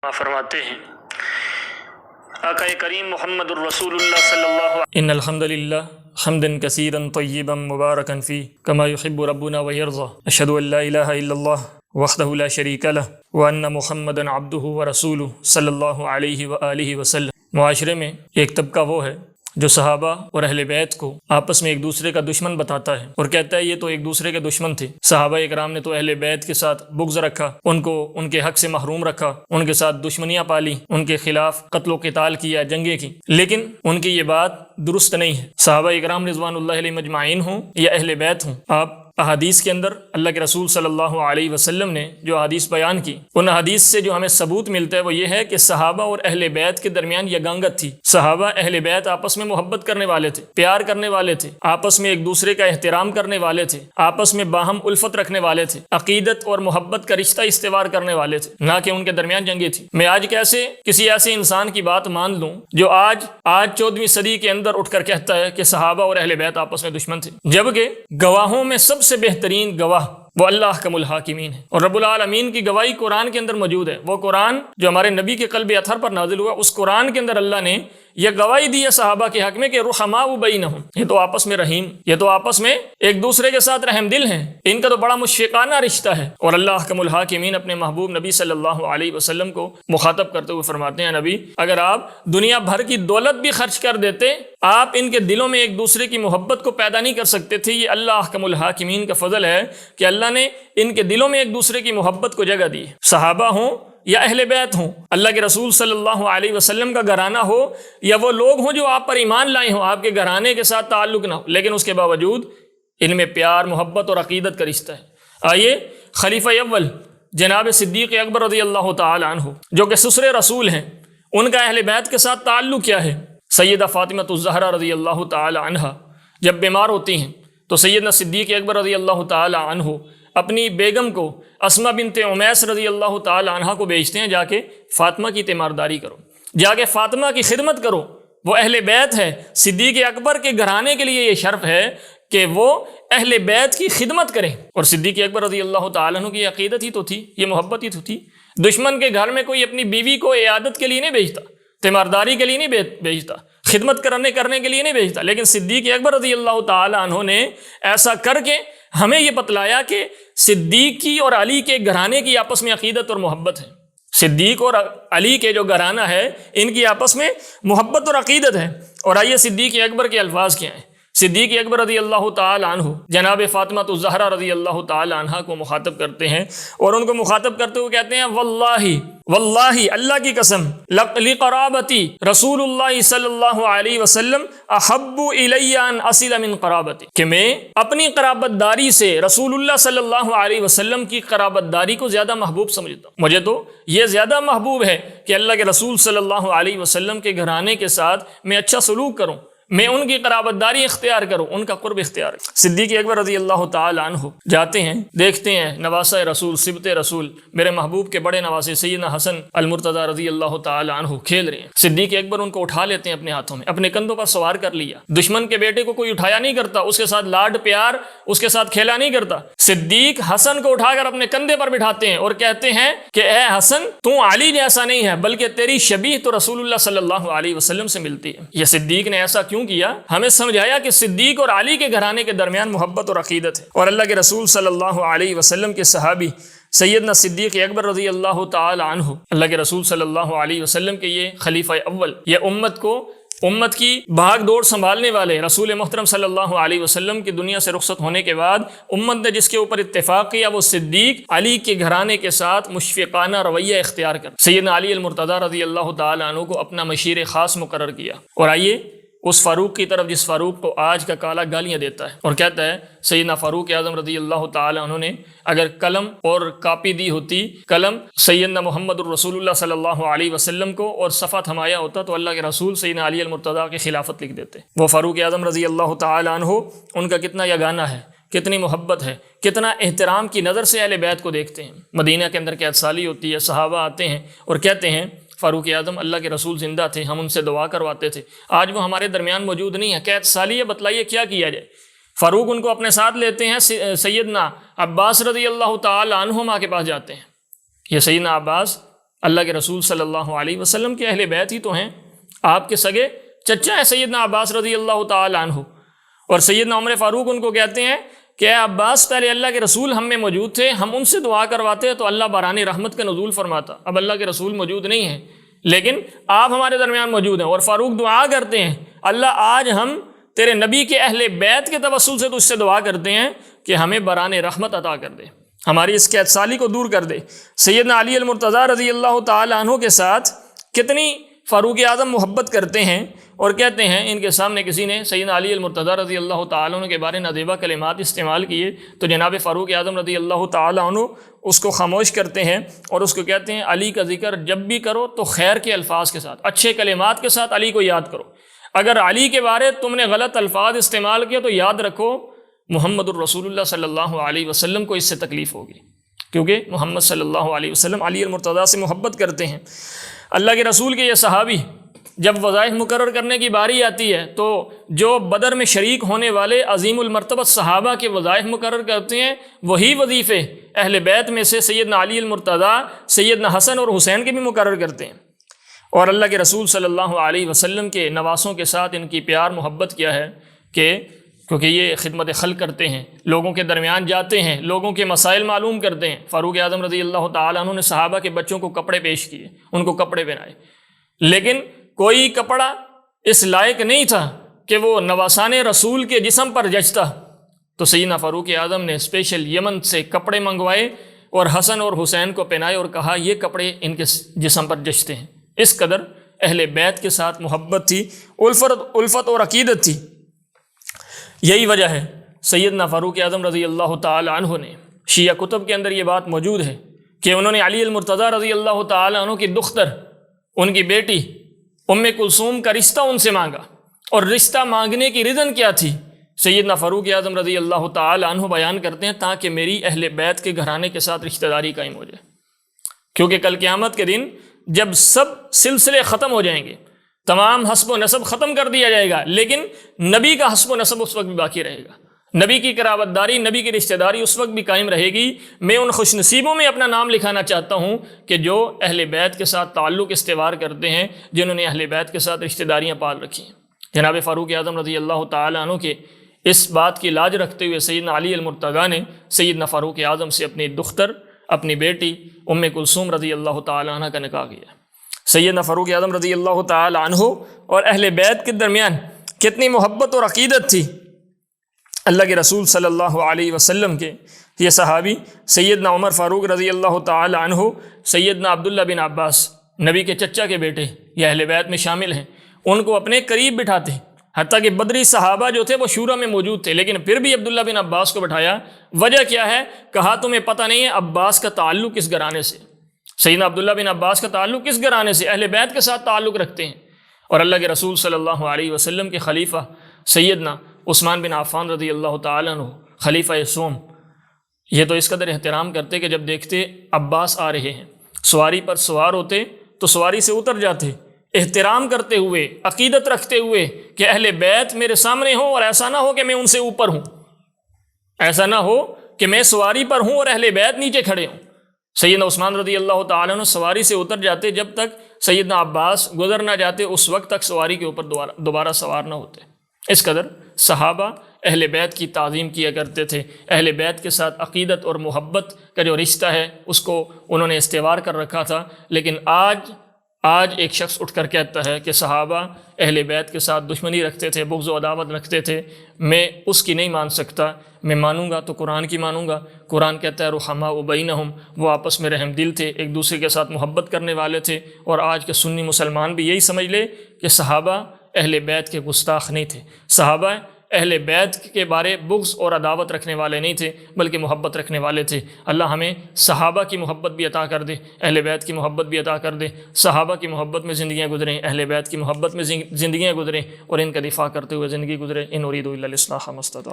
فرماتے ہیں آقا کریم محمد الرسول اللہ صلی اللہ علیہ وسلم ان الحمد للہ حمدا کثیرا طیبا مبارکا فیہ کما یحب ربنا ویرضی اشہد ان لا الہ الا اللہ وحدہ لا شریک لہ وان محمدا عبدہ ورسولہ صلی اللہ علیہ وآلہ وسلم۔ معاشرے میں ایک طبقہ وہ ہے جو صحابہ اور اہل بیت کو آپس میں ایک دوسرے کا دشمن بتاتا ہے اور کہتا ہے یہ تو ایک دوسرے کے دشمن تھے۔ صحابہ اکرام نے تو اہل بیت کے ساتھ بغض رکھا، ان کو ان کے حق سے محروم رکھا، ان کے ساتھ دشمنیاں پالی، ان کے خلاف قتل و قتال کیا، جنگیں کی، لیکن ان کی یہ بات درست نہیں ہے۔ صحابہ اکرام رضوان اللہ علیہ مجمعین ہوں یا اہل بیت ہوں، آپ احادیث کے اندر اللہ کے رسول صلی اللہ علیہ وسلم نے جو احادیث بیان کی، ان احادیث سے جو ہمیں ثبوت ملتا ہے وہ یہ ہے کہ صحابہ اور اہل بیت کے درمیان یگانگت تھی۔ صحابہ اہل بیت آپس میں محبت کرنے والے تھے، پیار کرنے والے تھے، آپس میں ایک دوسرے کا احترام کرنے والے تھے، آپس میں باہم الفت رکھنے والے تھے، عقیدت اور محبت کا رشتہ استوار کرنے والے تھے، نہ کہ ان کے درمیان جنگیں تھیں۔ میں آج کیسے کسی ایسے انسان کی بات مان لوں جو آج 14ویں صدی کے اندر اٹھ کر کہتا ہے کہ صحابہ اور اہل بیت آپس میں دشمن تھے، جبکہ گواہوں میں سب سے بہترین گواہ وہ اللہ احکم الحاکمین ہے، اور رب العالمین کی گواہی قرآن کے اندر موجود ہے۔ وہ قرآن جو ہمارے نبی کے قلب اطہر پر نازل ہوا، اس قرآن کے اندر اللہ نے یہ گواہی دی ہے صحابہ کے حق میں کہ رحماء بینہم، یہ تو آپس میں رحیم، یہ تو آپس میں ایک دوسرے کے ساتھ رحم دل ہیں، ان کا تو بڑا مشفقانہ رشتہ ہے۔ اور اللہ احکم الحاکمین اپنے محبوب نبی صلی اللہ علیہ وسلم کو مخاطب کرتے ہوئے فرماتے ہیں، نبی اگر آپ دنیا بھر کی دولت بھی خرچ کر دیتے، آپ ان کے دلوں میں ایک دوسرے کی محبت کو پیدا نہیں کر سکتے تھے۔ یہ اللہ احکم الحاکمین کا فضل ہے کہ اللہ نے ان کے دلوں میں ایک دوسرے کی محبت کو جگہ دی۔ صحابہ ہوں یا اہل بیت ہوں، اللہ کے رسول صلی اللہ علیہ وسلم کا گھرانہ ہو یا وہ لوگ ہوں جو آپ پر ایمان لائے ہوں، آپ کے گھرانے کے ساتھ تعلق نہ ہو، لیکن اس کے باوجود ان میں پیار، محبت اور عقیدت کا رشتہ ہے۔ آئیے خلیفہ اول جناب صدیق اکبر رضی اللہ تعالی عنہ جو کہ سسر رسول ہیں، ان کا اہل بیت کے ساتھ تعلق کیا ہے؟ سیدہ فاطمہ الزہرا رضی اللہ تعالی عنہ جب بیمار ہوتی ہیں تو سیدنا صدیق اکبر رضی اللہ تعالی عنہ اپنی بیگم کو اسماء بنت عمیس رضی اللہ تعالی عنہ کو بھیجتے ہیں، جا کے فاطمہ کی تیمارداری کرو، جا کے فاطمہ کی خدمت کرو، وہ اہل بیت ہے۔ صدیق اکبر کے گھرانے کے لیے یہ شرف ہے کہ وہ اہل بیت کی خدمت کریں، اور صدیق اکبر رضی اللہ تعالی عنہ کی عقیدت ہی تو تھی، یہ محبت ہی تو تھی۔ دشمن کے گھر میں کوئی اپنی بیوی کو عیادت کے لیے نہیں بھیجتا، تیمارداری کے لیے نہیں بھیجتا، خدمت کرنے کے لیے نہیں بھیجتا، لیکن صدیق اکبر رضی اللہ تعالی عنہ نے ایسا کر کے ہمیں یہ بتلایا کہ صدیق کی اور علی کے گھرانے کی آپس میں عقیدت اور محبت ہے۔ صدیق اور علی کے جو گھرانہ ہے ان کی آپس میں محبت اور عقیدت ہے۔ اور آئیے صدیق اکبر کے الفاظ کیا ہیں۔ صدیق اکبر رضی اللہ تعالی عنہ جناب فاطمہ الزہرا رضی اللہ تعالی عنہ کو مخاطب کرتے ہیں، اور ان کو مخاطب کرتے ہوئے کہتے ہیں واللہ اللہ کی قسم لقرابتی رسول اللہ صلی اللہ علیہ وسلم احب الی ان اصل من قرابتی، کہ میں اپنی قرابت داری سے رسول اللہ صلی اللہ علیہ وسلم کی قرابت داری کو زیادہ محبوب سمجھتا ہوں۔ مجھے تو یہ زیادہ محبوب ہے کہ اللہ کے رسول صلی اللہ علیہ وسلم کے گھرانے کے ساتھ میں اچھا سلوک کروں، میں ان کی قرابت داری اختیار کروں، ان کا قرب اختیار کروں۔ صدیق اکبر رضی اللہ تعالی عنہ جاتے ہیں، دیکھتے ہیں نواسہ رسول، صبت رسول، میرے محبوب کے بڑے نواسے سیدنا حسن المرتضی رضی اللہ تعالی عنہ کھیل رہے ہیں۔ صدیق اکبر ان کو اٹھا لیتے ہیں اپنے ہاتھوں میں، اپنے کندھوں پر سوار کر لیا۔ دشمن کے بیٹے کو کوئی اٹھایا نہیں کرتا، اس کے ساتھ لاڈ پیار، اس کے ساتھ کھیلا نہیں کرتا۔ صدیق حسن کو اٹھا کر اپنے کندھے پر بٹھاتے ہیں اور کہتے ہیں کہ اے حسن، تو علی جیسا نہیں ہے بلکہ تیری شبیہ تو رسول اللہ صلی اللہ علیہ وسلم سے ملتی ہے۔ یہ صدیق نے ایسا کیوں کیا؟ ہمیں سمجھایا کہ صدیق اور علی کے گھرانے کے درمیان محبت اور عقیدت ہے۔ اور اللہ کے رسول صلی اللہ علیہ وسلم کے صحابی سیدنا صدیق اکبر رضی اللہ تعالی عنہ اللہ کے رسول صلی اللہ علیہ وسلم کے یہ خلیفہ اول، یہ امت کی بھاگ دوڑ سنبھالنے والے رسول محترم صلی اللہ علیہ وسلم کی دنیا سے رخصت ہونے کے بعد امت نے جس کے اوپر اتفاق کیا وہ صدیق علی کے گھرانے کے ساتھ مشفقانہ رویہ اختیار کر سیدنا علی المرتضی رضی اللہ تعالی عنہ کو اپنا مشیر خاص مقرر کیا۔ اور آئیے اس فاروق کی طرف جس فاروق کو آج کا کالا گالیاں دیتا ہے اور کہتا ہے سیدنا فاروق اعظم رضی اللہ تعالی عنہ نے اگر قلم اور کاپی دی ہوتی، قلم سیدنا محمد الرسول اللہ صلی اللہ علیہ وسلم کو اور صفحہ تھمایا ہوتا تو اللہ کے رسول سیدنا علی المرتضی کی خلافت لکھ دیتے۔ وہ فاروق اعظم رضی اللہ تعالی عنہ، ان کا کتنا یگانہ ہے، کتنی محبت ہے، کتنا احترام کی نظر سے اہل بیت کو دیکھتے ہیں۔ مدینہ کے اندر قید سالی ہوتی ہے، صحابہ آتے ہیں اور کہتے ہیں فاروق اعظم اللہ کے رسول زندہ تھے، ہم ان سے دعا کرواتے تھے، آج وہ ہمارے درمیان موجود نہیں ہے، قید سالی ہے، بتلائیے کیا کیا جائے۔ فاروق ان کو اپنے ساتھ لیتے ہیں، سیدنا عباس رضی اللہ تعالی عنہما کے پاس جاتے ہیں۔ یہ سیدنا عباس اللہ کے رسول صلی اللہ علیہ وسلم کے اہل بیت ہی تو ہیں، آپ کے سگے چچا ہیں سیدنا عباس رضی اللہ تعالی عنہ، اور سیدنا عمر فاروق ان کو کہتے ہیں کہ اے عباس، پہلے اللہ کے رسول ہم میں موجود تھے، ہم ان سے دعا کرواتے تو اللہ باران رحمت کا نزول فرماتا، اب اللہ کے رسول موجود نہیں ہیں لیکن آپ ہمارے درمیان موجود ہیں، اور فاروق دعا کرتے ہیں اللہ آج ہم تیرے نبی کے اہل بیت کے توسل سے تجھ سے دعا کرتے ہیں کہ ہمیں بران رحمت عطا کر دے، ہماری اس قید سالی کو دور کر دے۔ سیدنا علی المرتضیٰ رضی اللہ تعالی عنہ کے ساتھ کتنی فاروق اعظم محبت کرتے ہیں، اور کہتے ہیں ان کے سامنے کسی نے سیدنا علی المرتضیٰ رضی اللہ تعالی عنہ کے بارے نادیبہ کلمات استعمال کیے تو جناب فاروق اعظم رضی اللہ تعالی عنہ اس کو خاموش کرتے ہیں اور اس کو کہتے ہیں علی کا ذکر جب بھی کرو تو خیر کے الفاظ کے ساتھ، اچھے کلمات کے ساتھ علی کو یاد کرو، اگر علی کے بارے تم نے غلط الفاظ استعمال کیے تو یاد رکھو محمد الرسول اللہ صلی اللہ علیہ وسلم کو اس سے تکلیف ہوگی، کیونکہ محمد صلی اللہ علیہ وسلم علی المرتضیٰ سے محبت کرتے ہیں۔ اللہ کے رسول کے یہ صحابی جب وظائف مقرر کرنے کی باری آتی ہے تو جو بدر میں شریک ہونے والے عظیم المرتبت صحابہ کے وظائف مقرر کرتے ہیں، وہی وظیفے اہل بیت میں سے سیدنا علی المرتضیٰ، سیدنا حسن اور حسین کے بھی مقرر کرتے ہیں، اور اللہ کے رسول صلی اللہ علیہ وسلم کے نواسوں کے ساتھ ان کی پیار محبت کیا ہے کہ کیونکہ یہ خدمت خلق کرتے ہیں، لوگوں کے درمیان جاتے ہیں، لوگوں کے مسائل معلوم کرتے ہیں۔ فاروق اعظم رضی اللہ تعالیٰ عنہ نے صحابہ کے بچوں کو کپڑے پیش کیے، ان کو کپڑے پہنائے، لیکن کوئی کپڑا اس لائق نہیں تھا کہ وہ نواسان رسول کے جسم پر جچتا، تو سیدنا فاروق اعظم نے اسپیشل یمن سے کپڑے منگوائے اور حسن اور حسین کو پہنائے اور کہا یہ کپڑے ان کے جسم پر جچتے ہیں۔ اس قدر اہل بیت کے ساتھ محبت تھی، الفت اور عقیدت تھی۔ یہی وجہ ہے سیدنا فاروق اعظم رضی اللہ تعالی عنہ نے شیعہ کتب کے اندر یہ بات موجود ہے کہ انہوں نے علی المرتضیٰ رضی اللہ تعالی عنہ کی دختر، ان کی بیٹی ام کلثوم کا رشتہ ان سے مانگا، اور رشتہ مانگنے کی ریزن کیا تھی؟ سیدنا فاروق اعظم رضی اللہ تعالی عنہ بیان کرتے ہیں تاکہ میری اہل بیت کے گھرانے کے ساتھ رشتہ داری قائم ہو جائے، کیونکہ کل قیامت کے دن جب سب سلسلے ختم ہو جائیں گے، تمام حسب و نسب ختم کر دیا جائے گا، لیکن نبی کا حسب و نسب اس وقت بھی باقی رہے گا، نبی کی قرابت داری، نبی کی رشتہ داری اس وقت بھی قائم رہے گی۔ میں ان خوش نصیبوں میں اپنا نام لکھانا چاہتا ہوں کہ جو اہل بیت کے ساتھ تعلق استوار کرتے ہیں، جنہوں نے اہل بیت کے ساتھ رشتہ داریاں پال رکھی ہیں۔ جناب فاروق اعظم رضی اللہ تعالی عنہ کے اس بات کی لاج رکھتے ہوئے سیدنا علی المرتضیٰ نے سیدنا فاروق اعظم سے اپنی دختر، اپنی بیٹی ام کلثوم رضی اللہ تعالی عنہ کا نکاح کیا۔ سیدنا فاروق اعظم رضی اللہ تعالی عنہ اور اہل بیت کے درمیان کتنی محبت اور عقیدت تھی۔ اللہ کے رسول صلی اللہ علیہ وسلم کے یہ صحابی سیدنا عمر فاروق رضی اللہ تعالی عنہ، سیدنا عبداللہ بن عباس، نبی کے چچا کے بیٹے، یہ اہل بیت میں شامل ہیں، ان کو اپنے قریب بٹھاتے، حتیٰ کہ بدری صحابہ جو تھے وہ شورا میں موجود تھے، لیکن پھر بھی عبداللہ بن عباس کو بٹھایا۔ وجہ کیا ہے؟ کہا تمہیں پتہ نہیں ہے عباس کا تعلق کس گھرانے سے، سیدنا عبداللہ بن عباس کا تعلق کس گھرانے سے؟ اہل بیت کے ساتھ تعلق رکھتے ہیں۔ اور اللہ کے رسول صلی اللہ علیہ وسلم کے خلیفہ سیدنا عثمان بن عفان رضی اللہ تعالیٰ عنہ، خلیفہ سوم، یہ تو اس قدر احترام کرتے کہ جب دیکھتے عباس آ رہے ہیں، سواری پر سوار ہوتے تو سواری سے اتر جاتے، احترام کرتے ہوئے، عقیدت رکھتے ہوئے کہ اہل بیت میرے سامنے ہوں اور ایسا نہ ہو کہ میں ان سے اوپر ہوں، ایسا نہ ہو کہ میں سواری پر ہوں اور اہل بیت نیچے کھڑے ہوں۔ سیدنا عثمان رضی اللہ تعالیٰ عنہ سواری سے اتر جاتے، جب تک سیدنا عباس گزر نہ جاتے اس وقت تک سواری کے اوپر دوبارہ سوار نہ ہوتے۔ اس قدر صحابہ اہل بیت کی تعظیم کیا کرتے تھے، اہل بیت کے ساتھ عقیدت اور محبت کا جو رشتہ ہے اس کو انہوں نے استوار کر رکھا تھا۔ لیکن آج ایک شخص اٹھ کر کہتا ہے کہ صحابہ اہل بیت کے ساتھ دشمنی رکھتے تھے، بغض و عداوت رکھتے تھے، میں اس کی نہیں مان سکتا، میں مانوں گا تو قرآن کی مانوں گا۔ قرآن کہتا ہے رحماء بینہم، وہ آپس میں رحم دل تھے، ایک دوسرے کے ساتھ محبت کرنے والے تھے۔ اور آج کے سنی مسلمان بھی یہی سمجھ لے کہ صحابہ اہل بیت کے گستاخ نہیں تھے، صحابہ اہل بیت کے بارے بغض اور عداوت رکھنے والے نہیں تھے، بلکہ محبت رکھنے والے تھے۔ اللہ ہمیں صحابہ کی محبت بھی عطا کر دے، اہل بیت کی محبت بھی عطا کر دے، صحابہ کی محبت میں زندگیاں گزریں، اہل بیت کی محبت میں زندگیاں گزریں، اور ان کا دفاع کرتے ہوئے زندگی گزرے۔ ان اريد الا الاصلاح ما استطعت۔